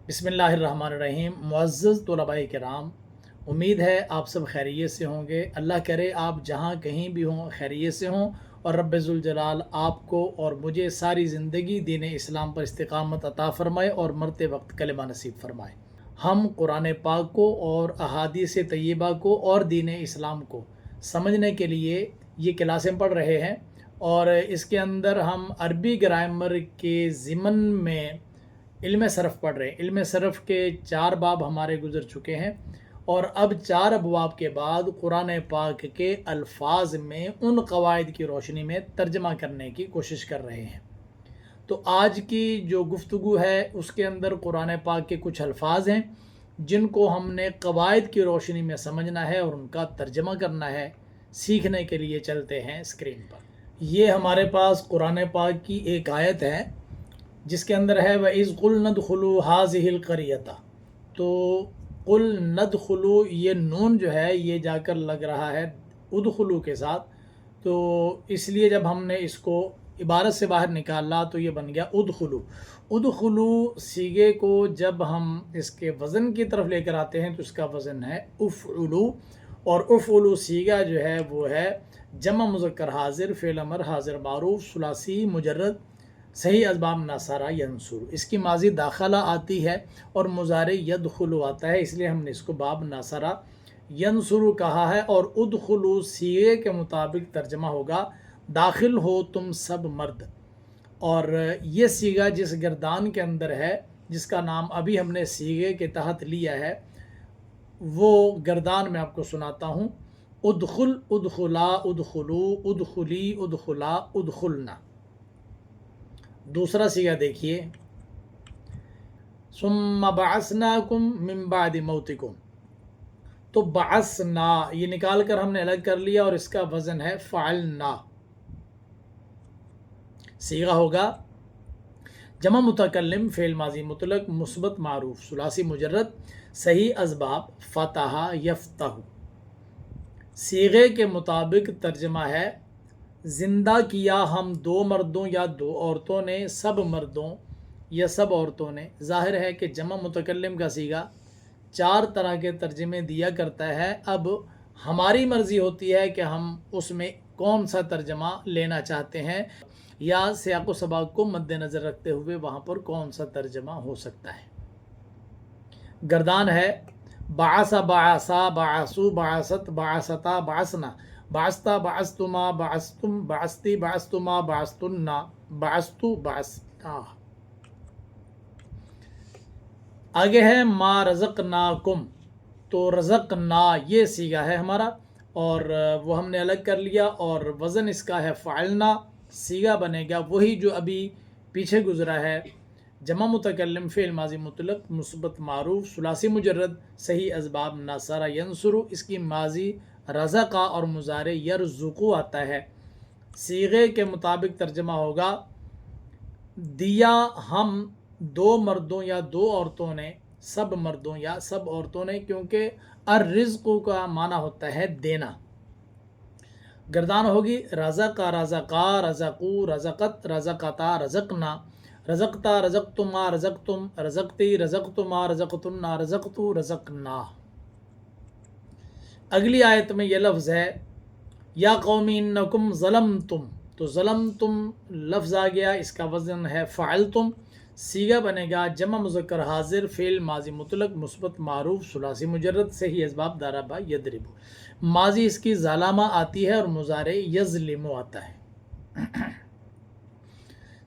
بسم اللہ الرحمن الرحیم۔ معزز طلباء کرام، امید ہے آپ سب خیریت سے ہوں گے۔ اللہ کرے آپ جہاں کہیں بھی ہوں خیریت سے ہوں، اور رب ذوالجلال آپ کو اور مجھے ساری زندگی دین اسلام پر استقامت عطا فرمائے اور مرتے وقت کلمہ نصیب فرمائے۔ ہم قرآن پاک کو اور احادیث طیبہ کو اور دین اسلام کو سمجھنے کے لیے یہ کلاسیں پڑھ رہے ہیں، اور اس کے اندر ہم عربی گرامر کے ضمن میں علم صرف پڑھ رہے ہیں۔ علم صرف کے 4 باب ہمارے گزر چکے ہیں، اور اب 4 ابواب کے بعد قرآن پاک کے الفاظ میں ان قواعد کی روشنی میں ترجمہ کرنے کی کوشش کر رہے ہیں۔ تو آج کی جو گفتگو ہے اس کے اندر قرآن پاک کے کچھ الفاظ ہیں جن کو ہم نے قواعد کی روشنی میں سمجھنا ہے اور ان کا ترجمہ کرنا ہے۔ سیکھنے کے لیے چلتے ہیں اسکرین پر۔ یہ ہمارے پاس قرآن پاک کی ایک آیت ہے جس کے اندر ہے وَإِذْ قُلْنَا ادْخُلُوا هَٰذِهِ الْقَرْيَةَ۔ تو قُلْ نَدْخُلُوا، یہ نون جو ہے یہ جا کر لگ رہا ہے ادخلو کے ساتھ، تو اس لیے جب ہم نے اس کو عبارت سے باہر نکالا تو یہ بن گیا ادخلو۔ ادخلو صیغے کو جب ہم اس کے وزن کی طرف لے کر آتے ہیں تو اس کا وزن ہے افعلو، اور افعلو صیغہ جو ہے وہ ہے جمع مذکر حاضر، فعل امر حاضر معروف، ثلاثی مجرد، صحیح اسباب ناصرہ ینصر۔ اس کی ماضی داخلہ آتی ہے اور مضارع یدخلو آتا ہے، اس لیے ہم نے اس کو باب ناصرہ ینصر کہا ہے۔ اور ادخلو صیغے کے مطابق ترجمہ ہوگا داخل ہو تم سب مرد۔ اور یہ صیغہ جس گردان کے اندر ہے، جس کا نام ابھی ہم نے صیغے کے تحت لیا ہے، وہ گردان میں آپ کو سناتا ہوں۔ ادخل، ادخلا، ادخلو، ادخلی، ادخلا، ادخلنا۔ دوسرا صیغہ دیکھیے، ثم بعثناکم من بعد موتکم۔ تو بعثنا یہ نکال کر ہم نے الگ کر لیا اور اس کا وزن ہے فعلنا۔ صیغہ ہوگا جمع متکلم، فعل ماضی مطلق، مثبت معروف، ثلاثی مجرد، صحیح اسباب فتح یفتح۔ صیغے کے مطابق ترجمہ ہے زندہ کیا ہم 2 مردوں یا 2 عورتوں نے، سب مردوں یا سب عورتوں نے۔ ظاہر ہے کہ جمع متکلم کا صیغہ 4 طرح کے ترجمے دیا کرتا ہے۔ اب ہماری مرضی ہوتی ہے کہ ہم اس میں کون سا ترجمہ لینا چاہتے ہیں، یا سیاق و سباق کو مد نظر رکھتے ہوئے وہاں پر کون سا ترجمہ ہو سکتا ہے۔ گردان ہے بعث، بعثا، بعثو، بعثت، بعثتا، بعثنا، بعثتا، بعثتما، بعثتم، بعثتی، بعثتما، بعثتنا، بعثتو، بعثنا۔ آگے ہے ما رزقناکم۔ تو رزقنا یہ صیغہ ہے ہمارا، اور وہ ہم نے الگ کر لیا، اور وزن اس کا ہے فعلنا۔ صیغہ بنے گا وہی جو ابھی پیچھے گزرا ہے، جمع متکلم، فعل ماضی مطلق، مثبت معروف، ثلاثی مجرد، صحیح اسباب ناصرہ ینصرو۔ اس کی ماضی رزقا اور مضارع یرزقو آتا ہے۔ صیغے کے مطابق ترجمہ ہوگا دیا ہم 2 مردوں یا 2 عورتوں نے، سب مردوں یا سب عورتوں نے، کیونکہ الرزق کا معنی ہوتا ہے دینا۔ گردان ہوگی رزقا، رزقا، رزقو، رزقت، رزقتا، رزقنا، رزقتا، رزقتما، رزقتم، رزقتی، رزقتما، رزقتنا، رزقتو، رزقنا۔ اگلی آیت میں یہ لفظ ہے یا قوم انکم ظلمتم۔ تو ظلمتم لفظ آ گیا، اس کا وزن ہے فعلتم۔ صیغہ بنے گا جمع مذکر حاضر، فعل ماضی مطلق، مثبت معروف، ثلاثی مجرد، صحیح اسباب ضرب یضرب۔ ماضی اس کی ظلامہ آتی ہے اور مضارع یظلم آتا ہے۔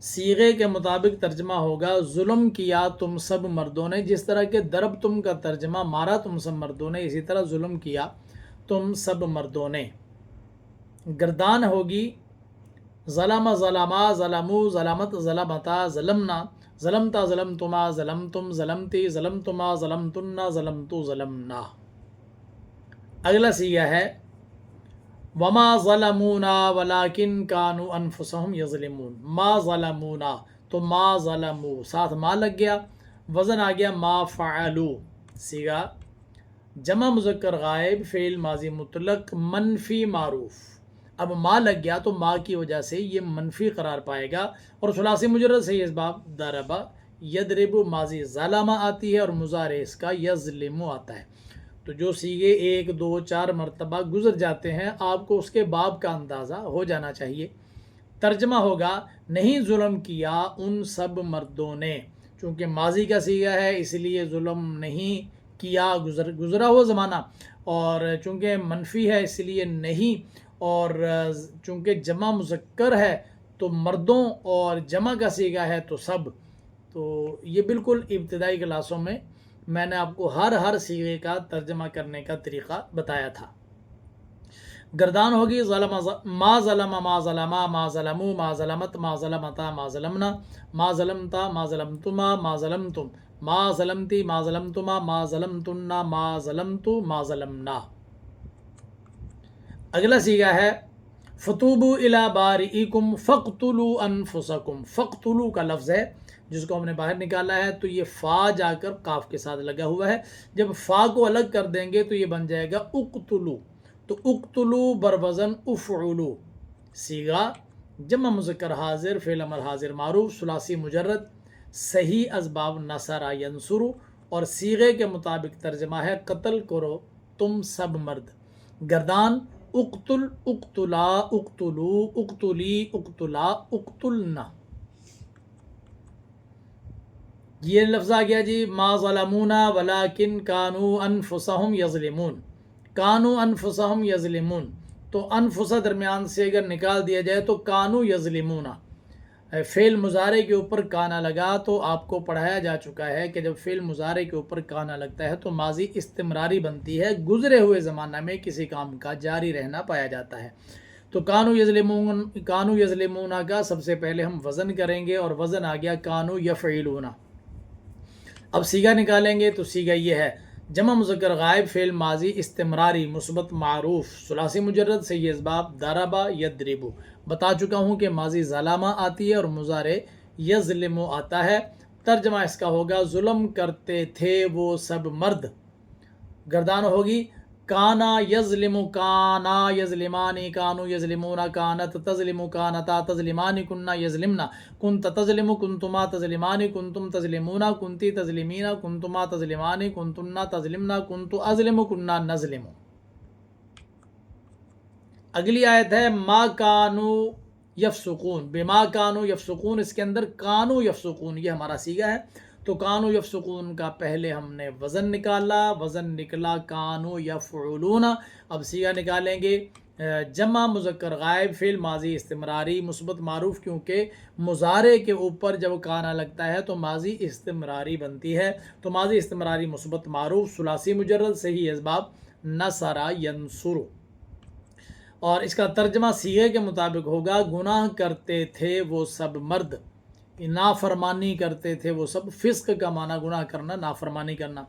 صیغے کے مطابق ترجمہ ہوگا ظلم کیا تم سب مردوں نے۔ جس طرح کہ ضرب تم کا ترجمہ مارا تم سب مردوں نے، اسی طرح ظلم کیا تم سب مردوں نے۔ گردان ہوگی ظلم، ظلما، ظلمو، ظلمت، ظلمتا، ظلمنا، ظلمتا، ظلمتما، ظلمتم، ظلمتی، ظلمتما، ظلمتنا، ظلمتو، ظلمنا۔ اگلا صیغہ ہے وما ظلمونا ولکن کانوا انفسهم یظلمون۔ ما ظلمونا، تو ما ظلمو ساتھ ما لگ گیا، وزن آ گیا ما فعلو۔ صیغہ جمع مذکر غائب، فعل ماضی مطلق، منفی معروف۔ اب ما لگ گیا تو ما کی وجہ سے یہ منفی قرار پائے گا، اور ثلاثی مجرد سے یہ اسباب ضربہ यदरिबु माजी ज़लमा आती है और मुज़ारे इसका यज़लिमु आता है। तो जो सीगे 1 2 4 मरतबा गुजर जाते हैं आपको उसके बाब का अंदाज़ा हो जाना चाहिए। तर्जमा होगा नहीं जुल्म किया उन सब मर्दों ने, चूँकि माजी का सीगा है इसलिए जुल्म नहीं किया गुजरा हुआ ज़माना, और चूँकि मनफी है इसलिए नहीं, और चूँकि जमा मुज़क्कर है तो मर्दों और जमा का सीगा है तो सब। तो ये बिल्कुल इब्तिदाई क्लासों में मैंने आपको हर सीगे का तर्जमा करने का तरीक़ा बताया था। गर्दान होगी मा ज़लमा मा ज़लमा मा ज़लमू मा ज़लमत मा ज़लमता मा ज़लमना मा ज़लमता मा ज़लमतुमा मा ज़लमतुम मा ज़लमती मा ज़लमतुमा मा ज़लमतुन्ना मा ज़लमतु मा ज़लमना। अगला सीगा है फ़तूबू इला बारिइकुम फ़क़्तुलू अनफुसकुम। फ़क़्तुलू का लफ्ज़ है जिसको हमने बाहर निकाला है, तो ये फ़ा जाकर काफ के साथ लगा हुआ है। जब फ़ा को अलग कर देंगे तो ये बन जाएगा उक़्तुलू। तो उक़्तुलू बरवज़न उफ़उलू। सीगा जमा मुज़क्कर हाजिर फ़िल अमर हाजिर मारूफ सुलासी मुजर्रद सही असबाब नसरा यंसुरु, और सीगे के मुताबिक तर्जमा है कत्ल करो तुम सब मर्द। गर्दान उक़्तुल उक़्तुला उक़्तुलू उक़्तुली उक़्तुला उक़्तुलना। ये लफ्ज़ आ गया जी मा ज़लमूना वलाकिन कानू अनफुसहुम यज़लिमून। कानू अनफुसहुम यज़लिमून, तो अनफुसा दरमियान से अगर निकाल दिया जाए तो कानू यज़लिमूना। फ़ेल मुज़ारे के ऊपर काना लगा तो आपको पढ़ाया जा चुका है कि जब फ़ेल मुज़ारे के ऊपर काना लगता है तो माजी इस्तिमरारी बनती है, गुज़रे हुए ज़माना में किसी काम का जारी रहना पाया जाता है। तो कानू यज़लिमूना का सबसे पहले हम वज़न करेंगे, और वज़न आ गया कानू यफ़ईलूना। अब सीगा निकालेंगे तो सीगा ये है जमा मुज़क्कर गायब फ़ेल माजी इस्तिमरारी मुस्बत मारूफ सुलासी मुजर्रद से ये इसबाब दरबा यदरिबु। बता चुका हूँ कि माजी ज़लामा आती है और मुज़ारे यज़लिमु आता है। तर्जमा इसका होगा जुल्म करते थे वो सब मर्द। गर्दान होगी काना यज़लिमु काना यज़लिमानी कानू यज़लिमूना कानत तज़लिमु कानता तज़लिमानी कुन्ना यज़लिमना कुन्त तज़लिमु कुन्तुमा तज़लिमानी कुन्तुम तज़लिमूना कुन्ती तज़लिमीना कुन्तुमा तज़लिमानी कुन्तुन्ना तज़लिमना कुन्तु अज़लिमु कुन्ना नज़लिमु। अगली आयत है मा कानू यफ़सुकून बिमा कानू यफ़सुकून। इसके अंदर कानू यफ़सुकून ये हमारा सीगा है। तो कानू यफ़सुकून का पहले हमने वज़न निकाला, वज़न निकला कानू यफ़उलूना। अब सीगा निकालेंगे जमा मुज़क्कर गायब फ़िल माजी इस्तिमरारी मुस्बत मारूफ, क्योंकि मुज़ारे के ऊपर जब काना लगता है तो माजी इस्तिमरारी बनती है। तो माजी इस्तिमरारी मुस्बत मारूफ सुलासी मुजर्रद सही असबाब नसरा यंसुरु, और इसका तर्जमा सीगे के मुताबिक होगा गुनाह करते थे वो सब मर्द, नाफरमानी करते थे वो सब। फ़िस्क का माना गुनाह करना, नाफरमानी करना।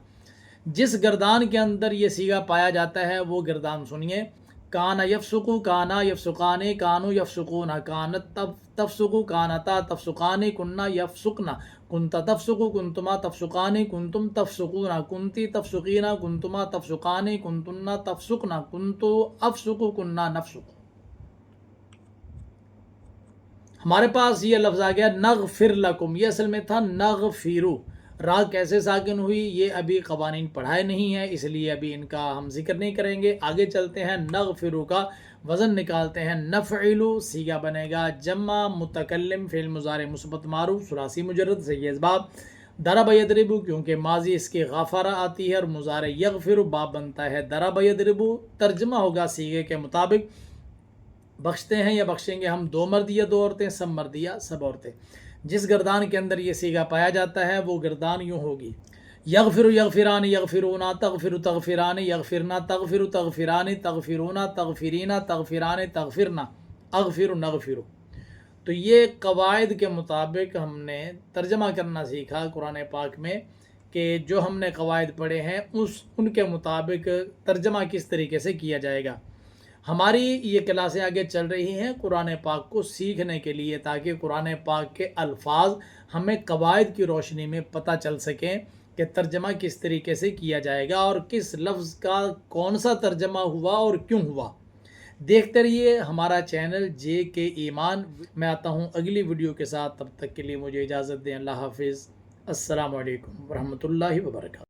जिस गर्दान के अंदर ये सीगा पाया जाता है वो गर्दान सुनिए। काना यफ़सुकु काना यफ़सुकाने कानू यफ़सुकूना कानत तफ़सुकु कानता तफ़सुकाने कुन्ना यफ़सुकना कुन्ता तफ़सुकु कुन्तुमा तफ़सुकाने कुन्तुम तफ़सुकूना कुन्ती तफ़सुकीना कुन्तुमा तफ़सुकाने कुन्तुन्ना तफ़सुकना कुन्तु अफ़सुकु कुन्ना नफ़सुकु। हमारे पास ये लफ्ज़ आ गया नग़फ़िर लकुम। ये असल में था नग़फ़िरु। रा कैसे साकिन हुई ये अभी क़वानीन पढ़ाए नहीं है, इसलिए अभी इनका हम जिक्र नहीं करेंगे। आगे चलते हैं। नग़फ़िरु का वज़न निकालते हैं नफ़इलु। सीगा बनेगा जमा मुतकल्लिम फ़िल मुज़ारे मुस्बत मारूफ सुलासी मुजर्रद से ये असबाब दरब यदरिबु, क्योंकि माजी इसकी गाफ़रा आती है और मुज़ारे यग़फ़िरु बाब बनता है दरब यदरिबु। तर्जमा होगा सीगे के मुताबिक बख्शते हैं या बख्शेंगे हम दो मर्द या दो औरतें, सब मर्द या सब औरतें। जिस गर्दान के अंदर ये सीगा पाया जाता है वो गर्दान यूँ होगी यग़फ़िरु यग़फ़िरान यग़फ़िरूना तग़फ़िरु तग़फ़िरान यग़फ़िरना तग़फ़िरु तग़फ़िरान तग़फ़िरूना तग़फ़िरीना तग़फ़िरान तग़फ़िरना अग़फ़िरु नग़फ़िरु। तो ये कवायद के मुताबिक हमने तर्जमा करना सीखा कुरान पाक में कि जो हमने कवायद पढ़े हैं उनके मुताबिक तर्जमा किस तरीके से किया जाएगा। हमारी ये क्लासें आगे चल रही हैं कुरान पाक को सीखने के लिए, ताकि कुरान पाक के अल्फाज हमें कवायद की रोशनी में पता चल सकें कि तर्जमा किस तरीके से किया जाएगा और किस लफ्ज़ का कौन सा तर्जमा हुआ और क्यों हुआ। देखते रहिए हमारा चैनल JK ईमान। मैं आता हूँ अगली वीडियो के साथ, तब तक के लिए मुझे इजाज़त दें। अल्लाह हाफिज़। السلام علیکم ورحمۃ اللہ وبرکاتہ.